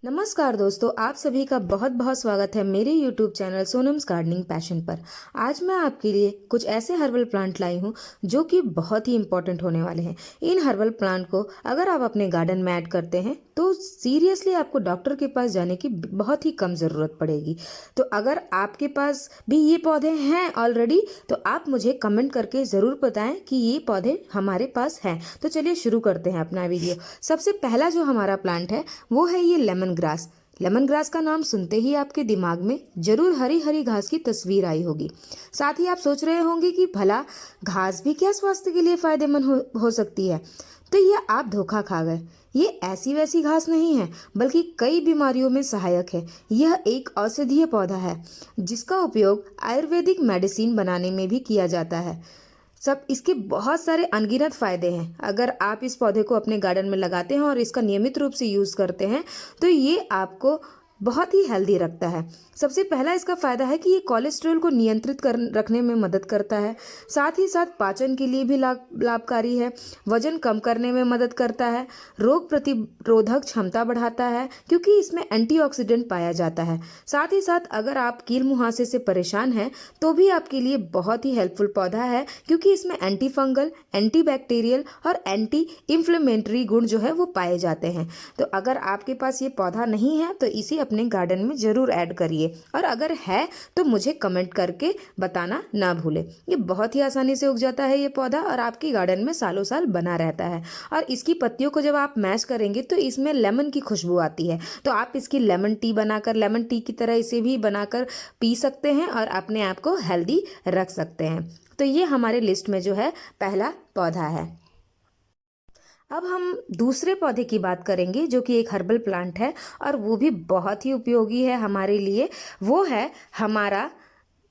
नमस्कार दोस्तों, आप सभी का बहुत बहुत स्वागत है मेरे YouTube channel Sonam's gardening passion पर। आज मैं आपके लिए कुछ ऐसे हर्बल प्लांट लाई हूँ जो कि बहुत ही इम्पोर्टेंट होने वाले हैं। इन हर्बल प्लांट को अगर आप अपने गार्डन में ऐड करते हैं तो सीरियसली आपको डॉक्टर के पास जाने की बहुत ही कम ज़रूरत पड़ेगी। तो अगर आपके पास भी ये पौधे हैं ऑलरेडी तो आप मुझे कमेंट करके ज़रूर बताएं कि ये पौधे हमारे पास हैं। तो चलिए शुरू करते हैं अपना वीडियो। सबसे पहला जो हमारा प्लांट है वो है ये लेमन ग्रास। लेमन ग्रास का नाम सुनते ही आपके दिमाग में जरूर हरी हरी घास की तस्वीर आई होगी। साथ ही आप सोच रहे होंगे कि भला घास भी क्या स्वास्थ्य के लिए फायदेमंद हो सकती है। तो यह आप धोखा खा गए। ये ऐसी वैसी घास नहीं है बल्कि कई बीमारियों में सहायक है। यह एक औषधीय पौधा है जिसका उपयोग आयुर्वेदिक मेडिसिन बनाने में भी किया जाता है। सब इसके बहुत सारे अनगिनत फायदे हैं। अगर आप इस पौधे को अपने गार्डन में लगाते हैं और इसका नियमित रूप से यूज़ करते हैं तो ये आपको बहुत ही हेल्दी रखता है। सबसे पहला इसका फ़ायदा है कि ये कोलेस्ट्रॉल को नियंत्रित कर रखने में मदद करता है। साथ ही साथ पाचन के लिए भी लाभकारी है। वजन कम करने में मदद करता है। रोग प्रतिरोधक क्षमता बढ़ाता है क्योंकि इसमें एंटीऑक्सीडेंट पाया जाता है। साथ ही साथ अगर आप कील मुहासे से परेशान हैं तो भी आपके लिए बहुत ही हेल्पफुल पौधा है क्योंकि इसमें एंटी फंगल, एंटीबैक्टीरियल और एंटी इन्फ्लेमेटरी गुण जो है वो पाए जाते हैं। तो अगर आपके पास ये पौधा नहीं है तो इसे अपने गार्डन में ज़रूर ऐड करिए और अगर है तो मुझे कमेंट करके बताना ना भूलें। ये बहुत ही आसानी से उग जाता है ये पौधा और आपके गार्डन में सालों साल बना रहता है। और इसकी पत्तियों को जब आप मैश करेंगे तो इसमें लेमन की खुशबू आती है। तो आप इसकी लेमन टी की तरह इसे भी बनाकर पी सकते हैं और अपने आप को हेल्दी रख सकते हैं। तो ये हमारे लिस्ट में जो है पहला पौधा है। अब हम दूसरे पौधे की बात करेंगे जो कि एक हर्बल प्लांट है और वो भी बहुत ही उपयोगी है हमारे लिए। वो है हमारा,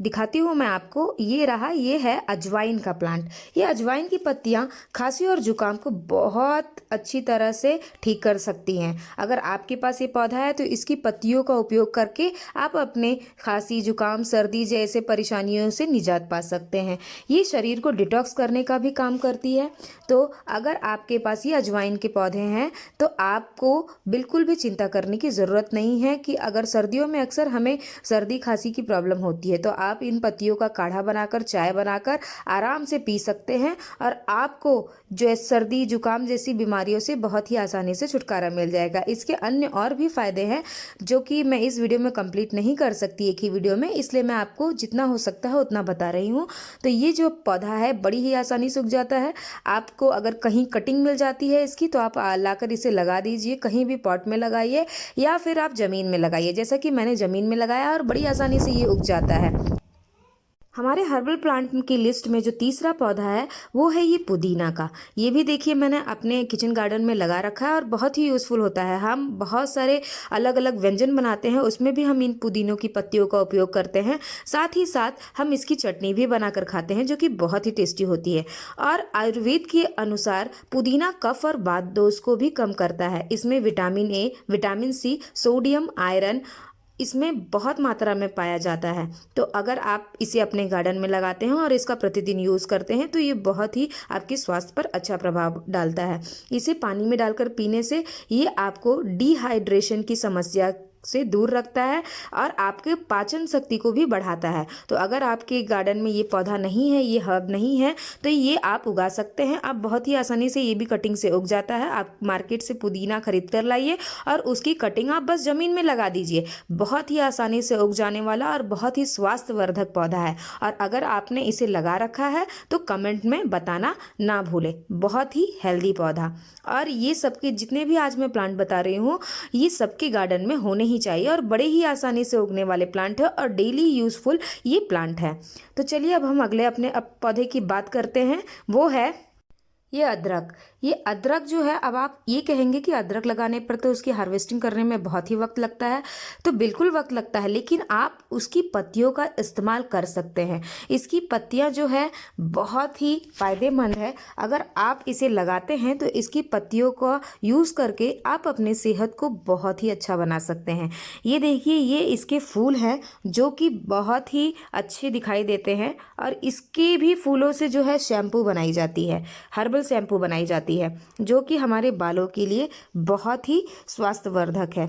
दिखाती हूँ मैं आपको, ये रहा, ये है अजवाइन का प्लांट। ये अजवाइन की पत्तियाँ खांसी और जुकाम को बहुत अच्छी तरह से ठीक कर सकती हैं। अगर आपके पास ये पौधा है तो इसकी पत्तियों का उपयोग करके आप अपने खांसी, जुकाम, सर्दी जैसे परेशानियों से निजात पा सकते हैं। ये शरीर को डिटॉक्स करने का भी काम करती है। तो अगर आपके पास ये अजवाइन के पौधे हैं तो आपको बिल्कुल भी चिंता करने की ज़रूरत नहीं है कि अगर सर्दियों में अक्सर हमें सर्दी खांसी की प्रॉब्लम होती है तो आप इन पत्तियों का काढ़ा बनाकर, चाय बनाकर आराम से पी सकते हैं और आपको जो है सर्दी जुकाम जैसी बीमारियों से बहुत ही आसानी से छुटकारा मिल जाएगा। इसके अन्य और भी फायदे हैं जो कि मैं इस वीडियो में कंप्लीट नहीं कर सकती एक ही वीडियो में, इसलिए मैं आपको जितना हो सकता है उतना बता रही हूँ। तो ये जो पौधा है बड़ी ही आसानी से उग जाता है। आपको अगर कहीं कटिंग मिल जाती है इसकी तो आप लाकर इसे लगा दीजिए। कहीं भी पॉट में लगाइए या फिर आप ज़मीन में लगाइए, जैसा कि मैंने ज़मीन में लगाया और बड़ी आसानी से ये उग जाता है। हमारे हर्बल प्लांट की लिस्ट में जो तीसरा पौधा है वो है ये पुदीना का। ये भी देखिए मैंने अपने किचन गार्डन में लगा रखा है और बहुत ही यूज़फुल होता है। हम बहुत सारे अलग अलग व्यंजन बनाते हैं, उसमें भी हम इन पुदीनों की पत्तियों का उपयोग करते हैं। साथ ही साथ हम इसकी चटनी भी बनाकर खाते हैं जो कि बहुत ही टेस्टी होती है। और आयुर्वेद के अनुसार पुदीना कफ और वात दोष को भी कम करता है। इसमें vitamin A, vitamin C, sodium, iron इसमें बहुत मात्रा में पाया जाता है। तो अगर आप इसे अपने गार्डन में लगाते हैं और इसका प्रतिदिन यूज़ करते हैं तो ये बहुत ही आपके स्वास्थ्य पर अच्छा प्रभाव डालता है। इसे पानी में डालकर पीने से ये आपको डिहाइड्रेशन की समस्या से दूर रखता है और आपके पाचन शक्ति को भी बढ़ाता है। तो अगर आपके गार्डन में ये पौधा नहीं है, ये हर्ब नहीं है, तो ये आप उगा सकते हैं। आप बहुत ही आसानी से, ये भी कटिंग से उग जाता है। आप मार्केट से पुदीना खरीद कर लाइए और उसकी कटिंग आप बस ज़मीन में लगा दीजिए। बहुत ही आसानी से उग जाने वाला और बहुत ही स्वास्थ्यवर्धक पौधा है। और अगर आपने इसे लगा रखा है तो कमेंट में बताना ना भूलें। बहुत ही हेल्दी पौधा। और ये सबके जितने भी आज मैं प्लांट बता रही हूँ ये सबके गार्डन में होने ही चाहिए और बड़े ही आसानी से उगने वाले प्लांट है और डेली यूजफुल ये प्लांट है। तो चलिए अब हम अगले अपने पौधे की बात करते हैं। वो है ये अदरक। ये अदरक जो है, अब आप ये कहेंगे कि अदरक लगाने पर तो उसकी हार्वेस्टिंग करने में बहुत ही वक्त लगता है। तो बिल्कुल वक्त लगता है, लेकिन आप उसकी पत्तियों का इस्तेमाल कर सकते हैं। इसकी पत्तियां जो है बहुत ही फ़ायदेमंद है। अगर आप इसे लगाते हैं तो इसकी पत्तियों को यूज़ करके आप अपने सेहत को बहुत ही अच्छा बना सकते हैं। ये देखिए, ये इसके फूल हैं जो कि बहुत ही अच्छे दिखाई देते हैं और इसके भी फूलों से जो है शैम्पू बनाई जाती है, हर्बल शैम्पू बनाई जाती है जो कि हमारे बालों के लिए बहुत ही स्वास्थ्यवर्धक है।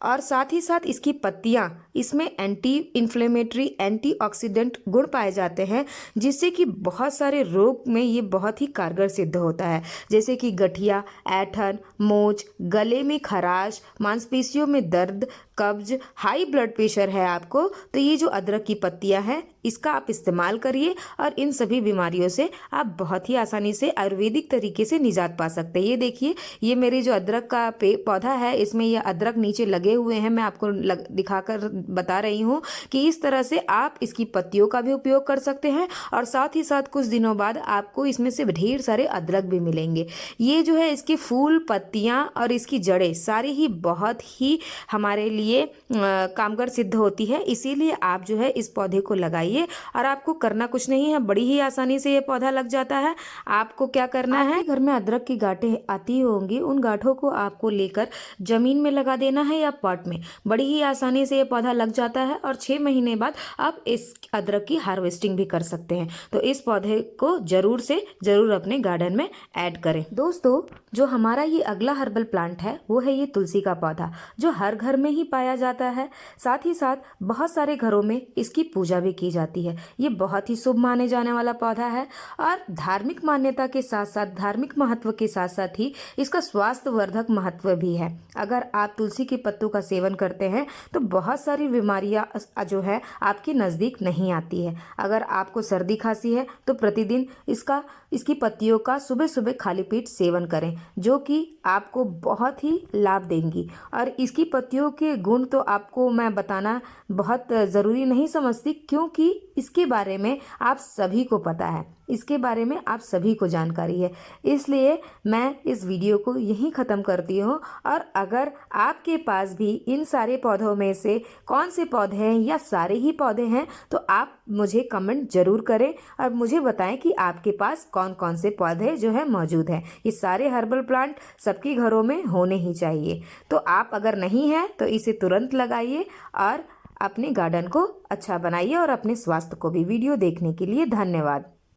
और साथ ही साथ इसकी पत्तियां, इसमें एंटी इन्फ्लेमेटरी, एंटीऑक्सीडेंट गुण पाए जाते हैं, जिससे कि बहुत सारे रोग में ये बहुत ही कारगर सिद्ध होता है, जैसे कि गठिया, ऐंठन, मोच, गले में खराश, मांसपेशियों में दर्द, कब्ज, हाई ब्लड प्रेशर है आपको, तो ये जो अदरक की पत्तियां हैं इसका आप इस्तेमाल करिए और इन सभी बीमारियों से आप बहुत ही आसानी से आयुर्वेदिक तरीके से निजात पा सकते हैं। ये देखिए, ये मेरी जो अदरक का पौधा है, इसमें ये अदरक नीचे लगे हुए हैं। मैं आपको दिखाकर बता रही हूँ कि इस तरह से आप इसकी पत्तियों का भी उपयोग कर सकते हैं और साथ ही साथ कुछ दिनों बाद आपको इसमें से ढेर सारे अदरक भी मिलेंगे। ये जो है इसके फूल, पत्तियां और इसकी जड़ें सारी ही बहुत ही हमारे लिए कामगार सिद्ध होती है। इसीलिए आप जो है इस पौधे को लगाइए और आपको करना कुछ नहीं है, बड़ी ही आसानी से ये पौधा लग जाता है। आपको क्या करना है, घर में अदरक की गांठें आती होंगी, उन गांठों को आपको लेकर जमीन में लगा देना है या पॉट में। बड़ी ही आसानी से ये पौधा लग जाता है और 6 महीने बाद आप इस अदरक की हार्वेस्टिंग भी कर सकते हैं। तो इस पौधे को जरूर से जरूर अपने गार्डन में ऐड करें। दोस्तों, जो हमारा ये अगला हर्बल प्लांट है वो है ये तुलसी का पौधा, जो हर घर में ही पाया जाता है। साथ ही साथ बहुत सारे घरों में इसकी पूजा भी की जाती है। ये बहुत ही शुभ माने जाने वाला पौधा है और धार्मिक मान्यता के साथ साथ, धार्मिक महत्व के साथ साथ ही इसका स्वास्थ्यवर्धक महत्व भी है। अगर आप तुलसी के पत्तों का सेवन करते हैं तो बहुत सारी बीमारियां जो है आपके नज़दीक नहीं आती है। अगर आपको सर्दी खांसी है तो प्रतिदिन इसकी पत्तियों का सुबह सुबह खाली पेट सेवन करें, जो कि आपको बहुत ही लाभ देंगी। और इसकी पत्तियों के गुण तो आपको मैं बताना बहुत ज़रूरी नहीं समझती, क्योंकि इसके बारे में आप सभी को पता है, इसके बारे में आप सभी को जानकारी है। इसलिए मैं इस वीडियो को यहीं ख़त्म करती हूँ। और अगर आपके पास भी इन सारे पौधों में से कौन से पौधे हैं या सारे ही पौधे हैं, तो आप मुझे कमेंट ज़रूर करें और मुझे बताएं कि आपके पास कौन कौन से पौधे जो है मौजूद हैं। ये सारे हर्बल प्लांट सबके घरों में होने ही चाहिए। तो आप अगर नहीं है तो इसे तुरंत लगाइए और अपने गार्डन को अच्छा बनाइए और अपने स्वास्थ्य को भी। वीडियो देखने के लिए धन्यवाद।